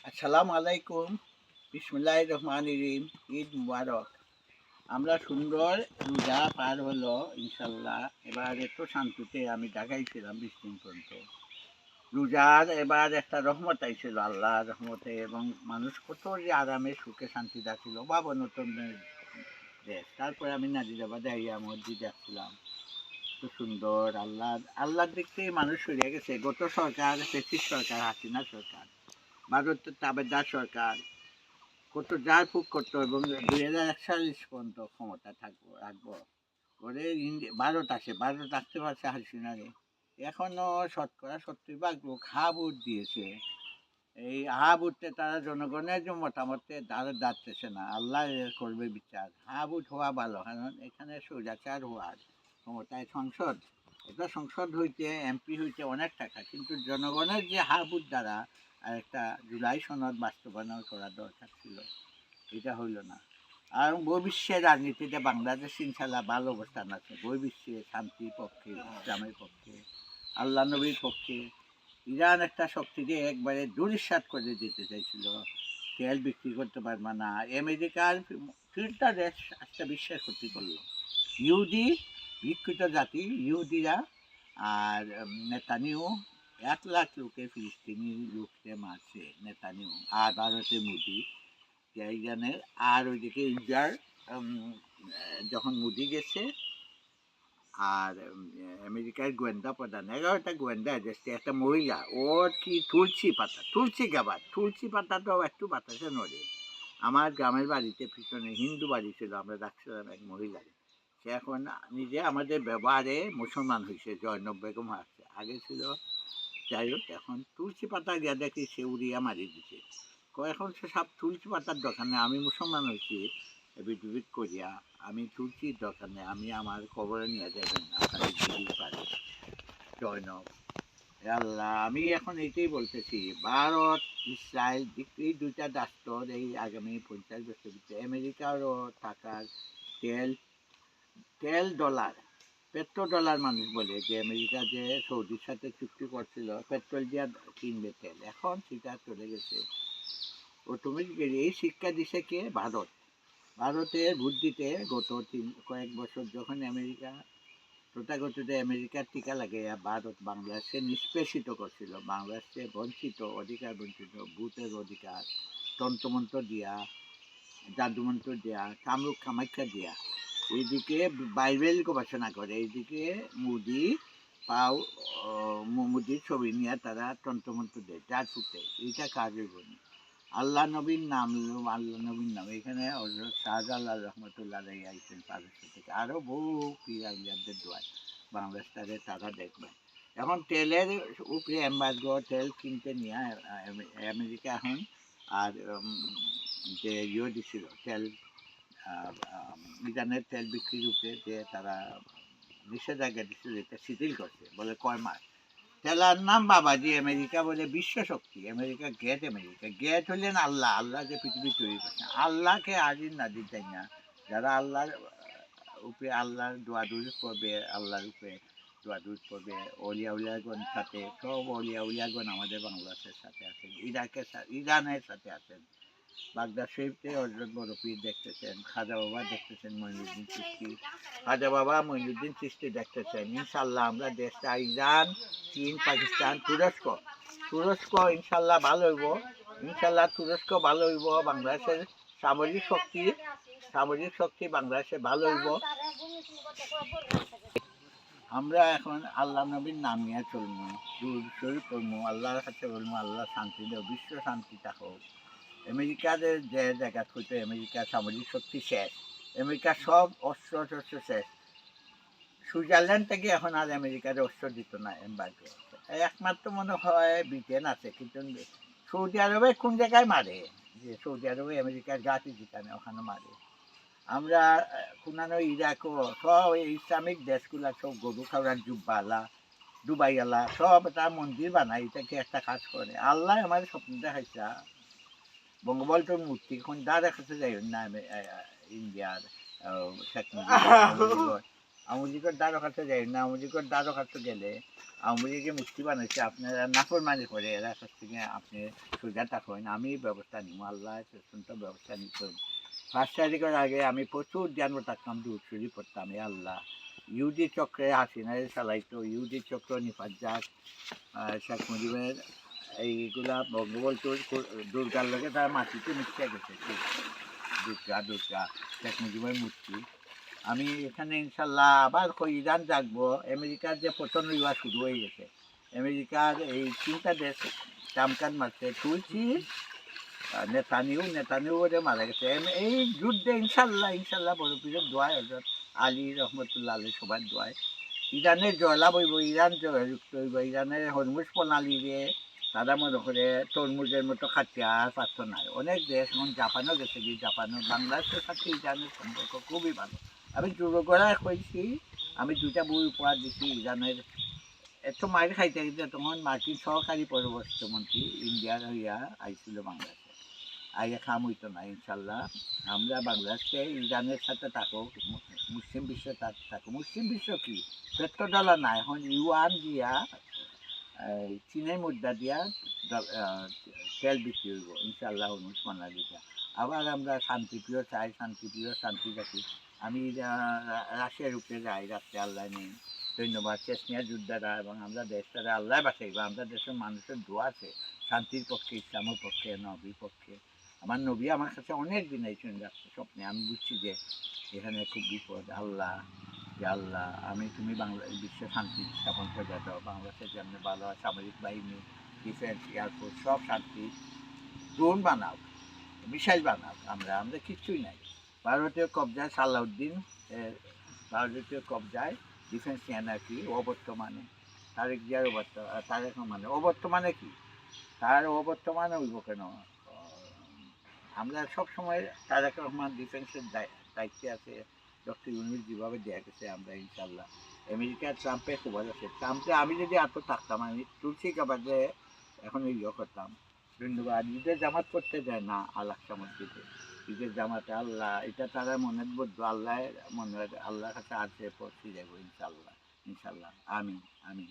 আসসালামু আলাইকুম। বিসমিল্লাহির রহমানির রহিম। ঈদ মুবারক। আমরা সুন্দর রোজা পার হলো ইনশাল্লাহ। এবার একটু শান্তিতে আমি ঢাকায় ছিলাম 20 দিন পর্যন্ত। রোজার এবার একটা রহমত আইছিল আল্লাহর রহমতে, এবং মানুষ কত যে আরামে সুখে শান্তি ছিল বাবা নতুন দেশ। তারপরে আমি নাজিরাবাদে আইয়া মসজিদ দেখছিলাম, তো সুন্দর। আল্লাহর দিক থেকে মানুষ সরে গেছে। গত সরকার ব্রিটিশ সরকার, হাসিনা সরকার, ভারতের তাবেদার সরকার কত যার ফুক করতো, এবং 2041 পর্যন্ত ক্ষমতা রাখবো করে ভারত আসে, ভারত আসতে পারছে হাসিনারে। এখনো শতকরা 70% লোক হা ভোট দিয়েছে। এই হা ভোটে তারা জনগণের যে মতামতে দ্বারা দাঁড়তেছে না। আল্লাহ করবে বিচার। হা ভোট হওয়া ভালো, কারণ এখানে স্বৈরাচার হওয়ার ক্ষমতায় সংসদ, এটা সংসদ হইতে এমপি হইতে অনেক টাকা, কিন্তু জনগণের যে হা ভোট দ্বারা আর একটা জুলাই সনদ বাস্তবায়ন করা দরকার ছিল, এটা হইল না। আর বহির্বিশ্বের রাজনীতিতে বাংলাদেশ ইনশাল্লাহ ভালো অবস্থান আছে। বহির্বিশ্বে শান্তির পক্ষে, ইসলামের পক্ষে, আল্লাহ নবীর পক্ষে। ইরান একটা শক্তিকে একবারে দুরিশ্বাত করে দিতে চাইছিল, তেল বিক্রি করতে পারবে না। আমেরিকার 3টা দেশ একটা বিশ্বের ক্ষতি করলো। ইহুদি, বিকৃত জাতি ইহুদিরা, আর নেতানিয়াহু 1 লাখ লোকে ফিলিস্তিনি লোককে মারছে নেতানিয়াহু, আর ভারতে মোদি এইখানে। আর ওইদিকে ইন্ডিয়ার যখন মোদি গেছে, আর আমেরিকার গোয়েন্দা প্রধান 11টা গোয়েন্দা এজেন্সি, একটা মহিলা, ওর কি তুলসী পাতা, তুলসী গাবার, তুলসী পাতা তো একটু বাতাসে নড়ে। আমার গ্রামের বাড়িতে পিছনে হিন্দু বাড়ি ছিল, আমরা রাখছিলাম এক মহিলাকে। সে এখন নিজে আমাদের ব্যবহারে মুসলমান হয়েছে, জয়নব বেগম আছে, আগে ছিল। যাই হোক, এখন তুলসী পাতা গিয়া দেখি সে উড়িয়া মারি দিছে। এখন সে সব তুলসী পাতার দোকানে, আমি মুসলমান হয়েছি এবিট করিয়া, আমি তুলসীর দোকানে, আমি আমার কবরে নিয়ে যাবেন আপনাদের যদি পারে জয়নব। আল্লাহ, আমি এখন এইটাই বলতেছি, ভারত ইসরায়েল এই 2টা রাষ্ট্র এই আগামী 50 বছর ভিতরে আমেরিকারও টাকার তেল, ডলার, পেট্রো ডলার মানুষ বলে, যে আমেরিকা যে সৌদির সাথে চুক্তি করছিল পেট্রোল দিয়ে কিনবে তেল, এখন সেটা চলে গেছে অটোমেটিক্যালি। এই শিক্ষা দিছে কে? ভারত। ভারতের বুদ্ধিতে গত কয়েক বছর যখন আমেরিকা তথাকথিত আমেরিকার টিকা লাগাইয়া ভারত বাংলাদেশকে নিষ্পেষিত করছিল, বাংলাদেশকে বঞ্চিত, অধিকার বঞ্চিত, ভূতের অধিকার, তন্ত্রমন্ত্র দিয়া, জাদুমন্ত্র দিয়া, কামরূপ কামাখ্যা দিয়া, এইদিকে বাইবেল গবেষণা করে, এইদিকে মোদি পাও, মোদির ছবি নিয়ে তারা তন্ত্রমন্ত্র দেয়, যার ফুটে। এইটা কাজ হইব না। আল্লাহ নবীর নাম, আল্লাহ নবীর নাম, এখানে হযরত শাহজালাল রহমতুল্লাহ আলাইহি আইছেন 500 থেকে, আরও বহু পীর আউলিয়াদের দোয়ায় বাংলাদেশটাকে তারা দেখবে। এখন তেলের উপরে এম্বার্গো, তেল কিনতে নিয়ে আমেরিকা এখন, আর যে দিছিল তেল, ইরানের তেল বিক্রির উপরে যে তারা নিষেধাজ্ঞা দিছিল, এটা শিথিল করছে, বলে কয় মাস। তেলার নাম বাবাজি। আমেরিকা বলে বিশ্ব শক্তি, আমেরিকা গেট, আমেরিকা গেট হলেন আল্লাহ। আল্লাহ যে পৃথিবী তৈরি করছেন, আল্লাহকে আজির নাজির তাই না, যারা আল্লাহর উপরে, আল্লাহর দোয়াদুর করবে, আল্লাহর উপরে দোয়াদুর করবে, অলিয়া উলিয়াগণ সাথে, সব অলিয়া উলিয়াগণ আমাদের বাংলাদেশের সাথে আছেন, ইরানের সাথে আছেন। বাগদা শরীফে হজরত বড় পীর দেখতেছেন, খাজা বাবা দেখতেছেন, মঈনুদ্দিন চিশতি, খাজা বাবা মঈনুদ্দিন চিশতি দেখতেছেন। ইনশাল্লাহ আমরা দেশটা ইরান, চীন, পাকিস্তান, তুরস্ক ইনশাল্লাহ ভালো হইব। ইনশাল্লাহ তুরস্ক ভালো হইব। বাংলাদেশের সামরিক শক্তি বাংলাদেশে ভালো হইব। আমরা এখন আল্লাহ নবীর নাম নিয়ে চলবো, দুরূদ শরীফ পড়বো, আল্লাহর কাছে বলবো আল্লাহ শান্তি দেও, বিশ্ব শান্তি থাকুক। আমেরিকাদের যে জায়গা হইতে আমেরিকার সামরিক শক্তি শেষ, আমেরিকার সব অস্ত্র টস্ত্র শেষ। সুইজারল্যান্ড থেকে এখন আর আমেরিকার অস্ত্র দিত না এম্বার্গো। একমাত্র মনে হয় ব্রিটেন আছে, কিন্তু সৌদি আরবে কোন জায়গায় মারে, যে সৌদি আরবে আমেরিকার জাতি যেখানে, ওখানে মারে। আমরা কোনানো ইরাকও সব ইসলামিক দেশগুলা সব গরু খাওয়ার জুব্বালা, দুবাইওয়ালা সব একটা মন্দির বানায়, এটাকে একটা কাজ করে। আল্লাহ আমার স্বপ্ন দেখাইছে বঙ্গবন্ধুর মূর্তি কোন দাদা কাছে যাই না, ইন্ডিয়ার শেখ মুজিব, আওয়ামী লীগের দ্বারক কাছে যাই না, আওয়ামী লীগের দ্বারক কাছে গেলে আওয়ামী লীগে মুক্তি বানাইছে, আপনারা নাফরমানি করে এরা কাছ থেকে আপনি সোজা থাকেন, আমি ব্যবস্থা নিব, আল্লাহ সুস্থ ব্যবস্থা নিতে। 5 তারিখের আগে আমি প্রচুর জানবো থাকতাম, দুধ চুরি করতাম, এ আল্লাহ ইউডি চক্রে হাসিনারে চালাইতো, ইউডি চক্র নিপাজ্জাক শেখ মুজিবের এইগুলা বঙ্গবন্ধুর দুর্গার লগে তারা মাটিতে মিশে গেছে, দুর্গা দুর্গা শেখ মুজিবের মূর্তি। আমি এখানে ইনশাল্লাহ আবার ইরান জাগবো, আমেরিকার যে পতন হইয়া শুরু হয়ে গেছে, আমেরিকার এই 3টা দেশ চামকান মারছে, তুলছি নেতানিও ওরে মারা গেছে এই যুদ্ধে। ইনশাল্লাহ ইনশাল্লাহ বড় পীরের দোয়ায়, হজরত আলী রহমতুল্লাহ আলী সবার দোয়ায় ইরানের জয়লাভ হইব, ইরান জয়যুক্ত হইব। ইরানের হরমুজ প্রণালীরে তারা মনে করে তরমুজের মতো খাটিয়া পারত নাই। অনেক দেশ, যেমন জাপানও গেছে, কি জাপানও বাংলাদেশের সাথে ইরানের সম্পর্ক খুবই ভালো। আমি জোরগড়ায় কইছি, আমি 2টা বই উপহার দিছি ইরানের। এত মায়ের খাইতে খাইতে তখন মার্কিন সহকারী পররাষ্ট্রমন্ত্রী ইন্ডিয়ার হইয়া আইছিল বাংলাদেশে, আইয়া খাম হইতো না। ইনশাল্লাহ আমরা বাংলাদেশে ইরানের সাথে থাকো, মুসলিম বিশ্ব থাকো। মুসলিম বিশ্ব কি পেট্রোডলার না, এখন ইউয়ান দিয়া চীনের মুদ্রা দিয়া তেল বিক্রি হইব ইনশাল্লাহ হরমুজ প্রণালীটা। আবার আমরা শান্তিপ্রিয় চাই, শান্তিপ্রিয় শান্তি জাতি। আমি রাশিয়ার উপরে যাই, রাত্রে আল্লাহ নেই, ধন্যবাদ চেসনিয়া যোদ্ধারা এবং আমরা দেশটারে আল্লাহ বাঁচাইবা। আমরা দেশের মানুষের দোয়া আছে শান্তির পক্ষে, ইসলামের পক্ষে, নবীর পক্ষে। আমার নবী আমার কাছে অনেক দিন আইসেন রাত্রে স্বপ্নে, আমি বুঝছি যে এখানে খুব বিপদ। আল্লাহ, যে আল্লাহ আমি তুমি বিশ্বে শান্তি স্থাপন করে দাও, বাংলাদেশের যেমন ভালো সামরিক বাহিনী, ডিফেন্স, এয়ারফোর্স সব শান্তি, ড্রোন বানাও, মিসাইল বানাও। আমরা কিচ্ছুই নাই। ভারতীয় কবজায় সালাউদ্দিন, ভারতীয় কবজায় ডিফেন্স নিয়ে নাকি অবর্তমানে তারেক জিয়ার তারেক রহমানের অবর্তমানে কি, তার অবর্তমানে হইব কেন? আমরা সবসময় তারেক রহমান ডিফেন্সের দায়িত্বে আছে, ডক্টর ইউনুস যেভাবে দেওয়া গেছে আমরা ইনশাল্লাহ। আমেরিকার ট্রাম্পের খবর আছে, ট্রাম্পে আমি যদি এত থাকতাম আমি তুলসী কাবাদে এখন ইয়ে করতাম। ধন্যবাদ। ঈদের জামাত করতে দেয় না আল আকসা মসজিদে, ঈদের জামাতে আল্লাহ এটা তারা মনের বদ্ধ, আল্লাহ মনে আল্লাহর কাছে আছে পৌঁছে যাবো ইনশাল্লাহ। ইনশাল্লাহ আমি আমি